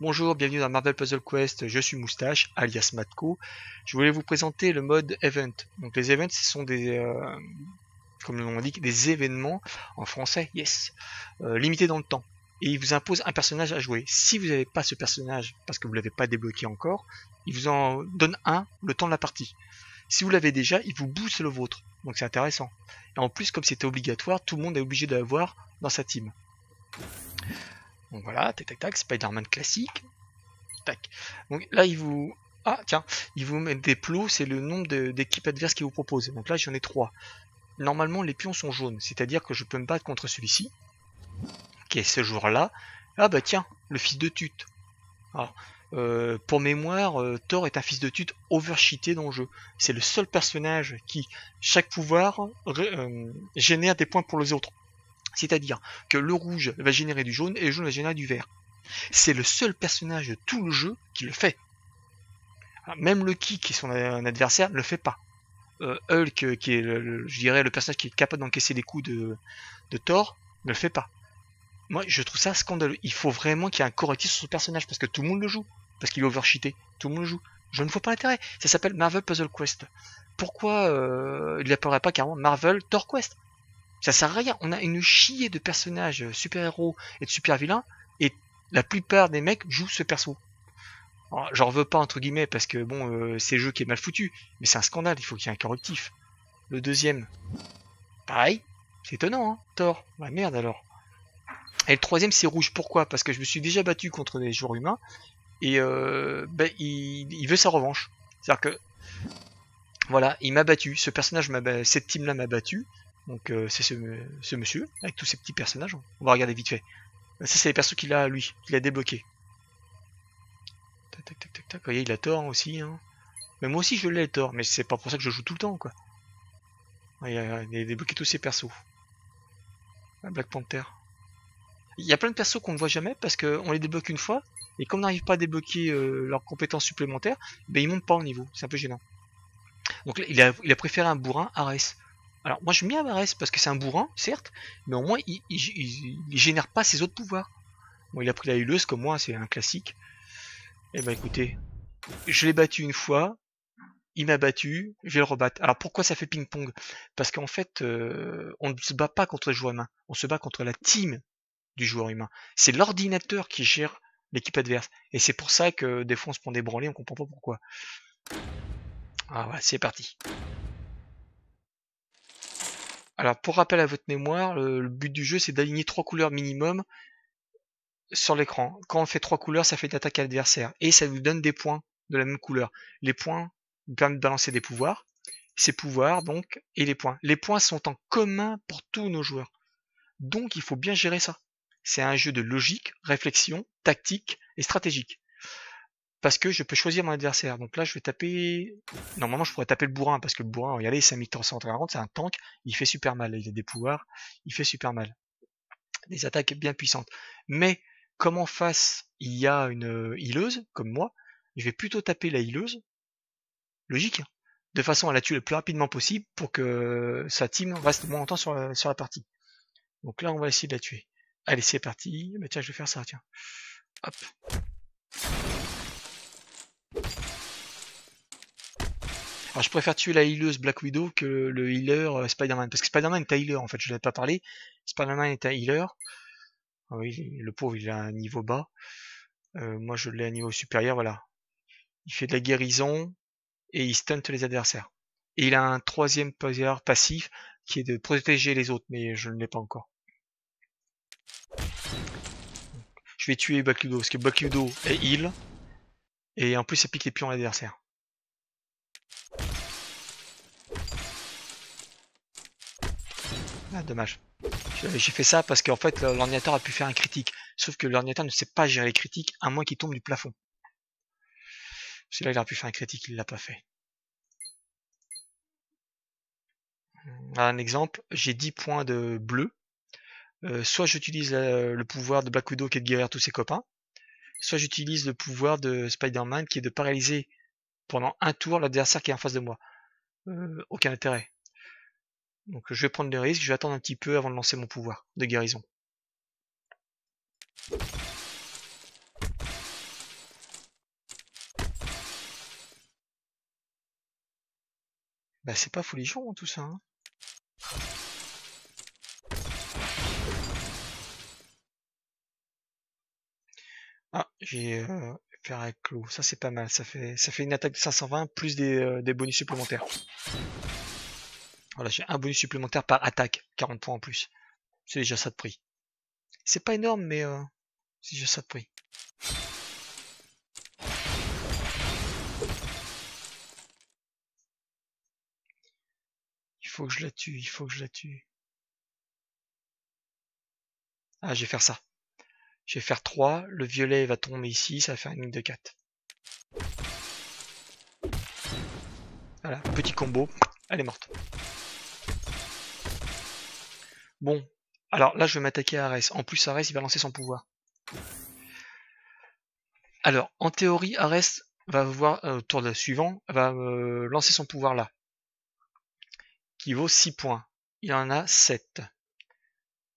Bonjour, bienvenue dans Marvel Puzzle Quest, je suis Moustache, alias Matko. Je voulais vous présenter le mode Event. Donc les events, ce sont comme le nom l'indique, des événements, en français, yes, limités dans le temps. Et il vous impose un personnage à jouer. Si vous n'avez pas ce personnage, parce que vous ne l'avez pas débloqué encore, il vous en donne un le temps de la partie. Si vous l'avez déjà, il vous booste le vôtre. Donc c'est intéressant. Et en plus, comme c'était obligatoire, tout le monde est obligé de l'avoir dans sa team. Donc voilà, tac tac tac, Spider-Man classique. Tac. Donc là, Ah tiens, il vous met des plots, c'est le nombre d'équipes adverses qu'il vous propose. Donc là, j'en ai 3. Normalement, les pions sont jaunes, c'est-à-dire que je peux me battre contre celui-ci, qui est ce joueur-là. Ah bah tiens, le fils de Tut. Alors, pour mémoire, Thor est un fils de Tut overcheaté dans le jeu. C'est le seul personnage qui, chaque pouvoir, génère des points pour les autres. C'est-à-dire que le rouge va générer du jaune et le jaune va générer du vert. C'est le seul personnage de tout le jeu qui le fait. Même Loki, qui est son adversaire, ne le fait pas. Hulk, qui est je dirais le personnage qui est capable d'encaisser les coups de Thor, ne le fait pas. Moi, je trouve ça scandaleux. Il faut vraiment qu'il y ait un correctif sur ce personnage, parce que tout le monde le joue. Parce qu'il est overcheaté. Tout le monde le joue. Je ne vois pas l'intérêt. Ça s'appelle Marvel Puzzle Quest. Pourquoi il n'appellerait pas carrément Marvel Thor Quest? Ça sert à rien. On a une chier de personnages super-héros et de super-vilains, et la plupart des mecs jouent ce perso. J'en veux pas entre guillemets parce que bon, c'est le jeu qui est mal foutu, mais c'est un scandale, il faut qu'il y ait un correctif. Le deuxième, pareil, c'est étonnant, hein, Thor. Bah merde alors. Et le troisième c'est rouge, pourquoi? Parce que je me suis déjà battu contre des joueurs humains et il veut sa revanche. C'est-à-dire que voilà, il m'a battu, ce personnage cette team là m'a battu. Donc c'est ce monsieur avec tous ces petits personnages. On va regarder vite fait. Ça c'est les persos qu'il a lui, qu'il a débloqué. Tac tac tac tac tac. Vous voyez, il a Thor aussi, hein. Mais moi aussi je l'ai Thor, mais c'est pas pour ça que je joue tout le temps quoi. Il a débloqué tous ses persos. Black Panther. Il y a plein de persos qu'on ne voit jamais parce qu'on les débloque une fois, et comme on n'arrive pas à débloquer leurs compétences supplémentaires, ben ils montent pas au niveau, c'est un peu gênant. Donc là, il a préféré un bourrin Ares. Alors moi je mets à Ares parce que c'est un bourrin, certes, mais au moins il génère pas ses autres pouvoirs. Bon, il a pris la huleuse comme moi, c'est un classique. Et ben écoutez, je l'ai battu une fois, il m'a battu, je vais le rebattre. Alors pourquoi ça fait ping-pong? Parce qu'en fait, on ne se bat pas contre le joueur humain, on se bat contre la team du joueur humain. C'est l'ordinateur qui gère l'équipe adverse. Et c'est pour ça que des fois on se prend des branlées, on comprend pas pourquoi. Ah ouais, c'est parti. Alors pour rappel à votre mémoire, le but du jeu c'est d'aligner 3 couleurs minimum sur l'écran. Quand on fait 3 couleurs, ça fait une attaque adversaire. Et ça vous donne des points de la même couleur. Les points vous permettent de balancer des pouvoirs. Ces pouvoirs donc, et les points. Les points sont en commun pour tous nos joueurs. Donc il faut bien gérer ça. C'est un jeu de logique, réflexion, tactique et stratégique. Parce que je peux choisir mon adversaire. Donc là je vais taper... Normalement je pourrais taper le bourrin, parce que le bourrin, regardez, 5340, c'est un tank, il fait super mal. Il a des pouvoirs, il fait super mal. Des attaques bien puissantes. Mais comme en face il y a une healeuse, comme moi, je vais plutôt taper la healeuse, logique, hein, de façon à la tuer le plus rapidement possible pour que sa team reste moins longtemps sur la partie. Donc là on va essayer de la tuer. Allez c'est parti, bah tiens je vais faire ça, tiens. Hop. Alors je préfère tuer la healeuse Black Widow que le healer Spider-Man, parce que Spider-Man est un healer en fait, je ne l'ai pas parlé. Spider-Man est un healer. Ah oui, le pauvre il a un niveau bas. Moi je l'ai à un niveau supérieur, voilà. Il fait de la guérison et il stunt les adversaires. Et il a un troisième pouvoir passif qui est de protéger les autres, mais je ne l'ai pas encore. Je vais tuer Black Widow, parce que Black Widow est heal, et en plus ça pique les pions à l'adversaire. Ah, dommage. J'ai fait ça parce qu'en fait l'ordinateur a pu faire un critique. Sauf que l'ordinateur ne sait pas gérer les critiques à moins qu'il tombe du plafond. C'est là il aurait pu faire un critique, il l'a pas fait. Un exemple, j'ai 10 points de bleu. Soit j'utilise le pouvoir de Black Widow qui est de guérir tous ses copains, soit j'utilise le pouvoir de Spider-Man qui est de paralyser pendant un tour l'adversaire qui est en face de moi. Aucun intérêt. Donc je vais prendre le risque, je vais attendre un petit peu avant de lancer mon pouvoir de guérison. Bah c'est pas folichon tout ça. Hein. Ah, j'ai faire avec clos. Ça c'est pas mal. Ça fait une attaque de 520 plus des bonus supplémentaires. Voilà, j'ai un bonus supplémentaire par attaque, 40 points en plus. C'est déjà ça de prix. C'est pas énorme, mais c'est déjà ça de prix. Il faut que je la tue, il faut que je la tue. Ah, je vais faire ça. Je vais faire 3, le violet va tomber ici, ça va faire une ligne de 4. Voilà, petit combo, elle est morte. Bon, alors là je vais m'attaquer à Ares. En plus Ares il va lancer son pouvoir. Alors, en théorie, Ares va voir au tour suivant, va lancer son pouvoir là, qui vaut 6 points. Il en a 7.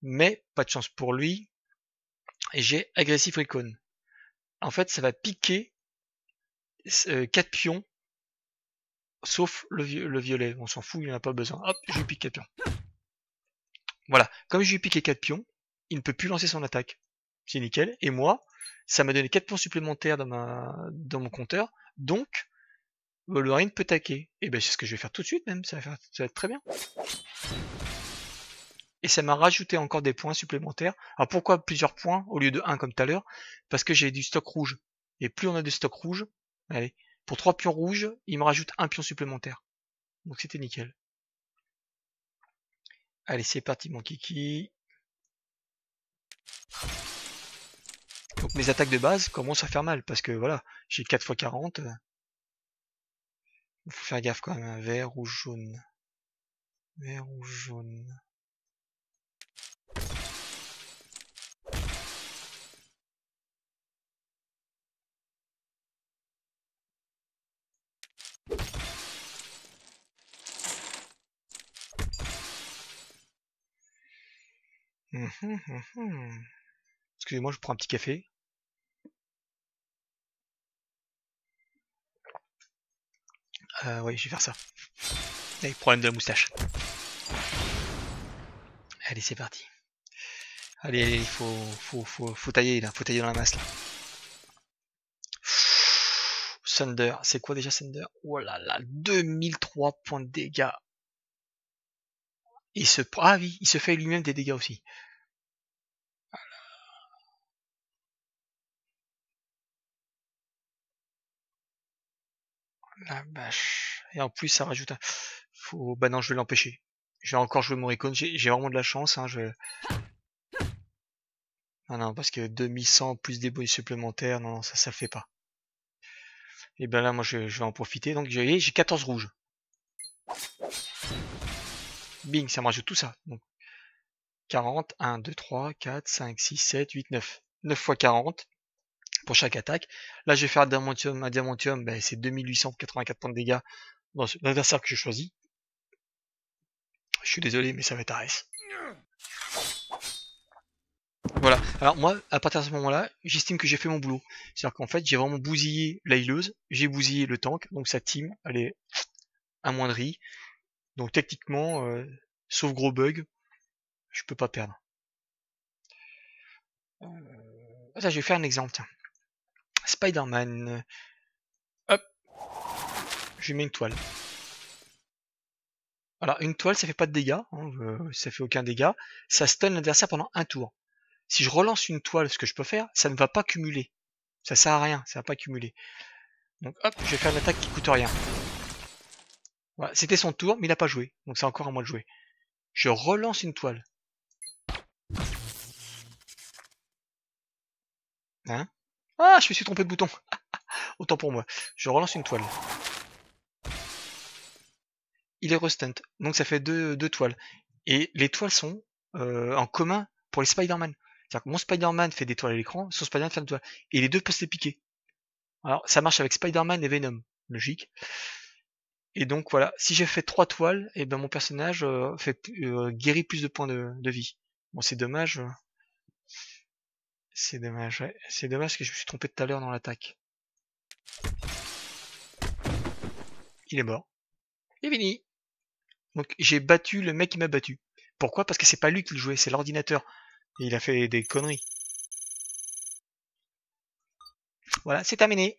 Mais, pas de chance pour lui, j'ai Agressif Recon. En fait, ça va piquer 4 pions, sauf le violet. On s'en fout, il n'en a pas besoin. Hop, je lui pique 4 pions. Voilà, comme je lui ai piqué 4 pions, il ne peut plus lancer son attaque. C'est nickel. Et moi, ça m'a donné 4 pions supplémentaires dans mon compteur. Donc, Wolverine peut taquer. Et ben c'est ce que je vais faire tout de suite même, ça va être très bien. Et ça m'a rajouté encore des points supplémentaires. Alors pourquoi plusieurs points au lieu de 1 comme tout à l'heure? Parce que j'ai du stock rouge. Et plus on a de stock rouge, allez, pour 3 pions rouges, il me rajoute un pion supplémentaire. Donc c'était nickel. Allez, c'est parti mon kiki. Donc mes attaques de base commencent à faire mal, parce que voilà, j'ai 4 x 40. Il faut faire gaffe quand même, vert, rouge, jaune. Vert, rouge, jaune. Excusez-moi, je prends un petit café. Oui, je vais faire ça. Avec problème de la moustache. Allez, c'est parti. Allez, il faut tailler là, faut tailler dans la masse là. Thunder, c'est quoi déjà Thunder? Oh là là, 2003 points de dégâts. Ah oui, il se fait lui-même des dégâts aussi. La vache. Et en plus, ça rajoute un... Bah non, je vais l'empêcher. Je vais encore jouer mon Recon. J'ai vraiment de la chance. Hein, Ah non, parce que 2100 plus des bonus supplémentaires, non, ça le fait pas. Et ben là, moi, je vais en profiter. Donc, j'ai 14 rouges. Bing, ça me rajoute tout ça. Donc, 40, 1, 2, 3, 4, 5, 6, 7, 8, 9. 9 fois 40 pour chaque attaque. Là, je vais faire un diamantium, ben, c'est 2884 points de dégâts dans l'adversaire que je choisis. Je suis désolé, mais ça va être Ares. Voilà. Alors moi, à partir de ce moment-là, j'estime que j'ai fait mon boulot. C'est-à-dire qu'en fait, j'ai vraiment bousillé la healeuse, j'ai bousillé le tank, donc sa team, elle est amoindrie. Donc techniquement, sauf gros bug, je peux pas perdre. Ça, je vais faire un exemple, tiens. Spider-Man. Hop. Je lui mets une toile. Alors, une toile, ça fait pas de dégâts, hein, ça fait aucun dégât. Ça stun l'adversaire pendant un tour. Si je relance une toile, ce que je peux faire, ça ne va pas cumuler. Ça sert à rien, ça va pas cumuler. Donc hop, je vais faire une attaque qui coûte rien. Voilà, c'était son tour, mais il a pas joué. Donc c'est encore à moi de jouer. Je relance une toile. Hein? Ah, je me suis trompé de bouton. Autant pour moi. Je relance une toile. Il est restunt. Donc ça fait deux toiles. Et les toiles sont en commun pour les Spider-Man. C'est-à-dire que mon Spider-Man fait des toiles à l'écran, son Spider-Man fait une toile. Et les deux peuvent se les piquer. Alors ça marche avec Spider-Man et Venom. Logique. Et donc voilà, si j'ai fait 3 toiles, et ben mon personnage guérit plus de points de vie. Bon, c'est dommage. C'est dommage, ouais. C'est dommage que je me suis trompé tout à l'heure dans l'attaque. Il est mort. Il est fini. Donc j'ai battu le mec qui m'a battu. Pourquoi? Parce que c'est pas lui qui le jouait, c'est l'ordinateur. Et il a fait des conneries. Voilà, c'est terminé.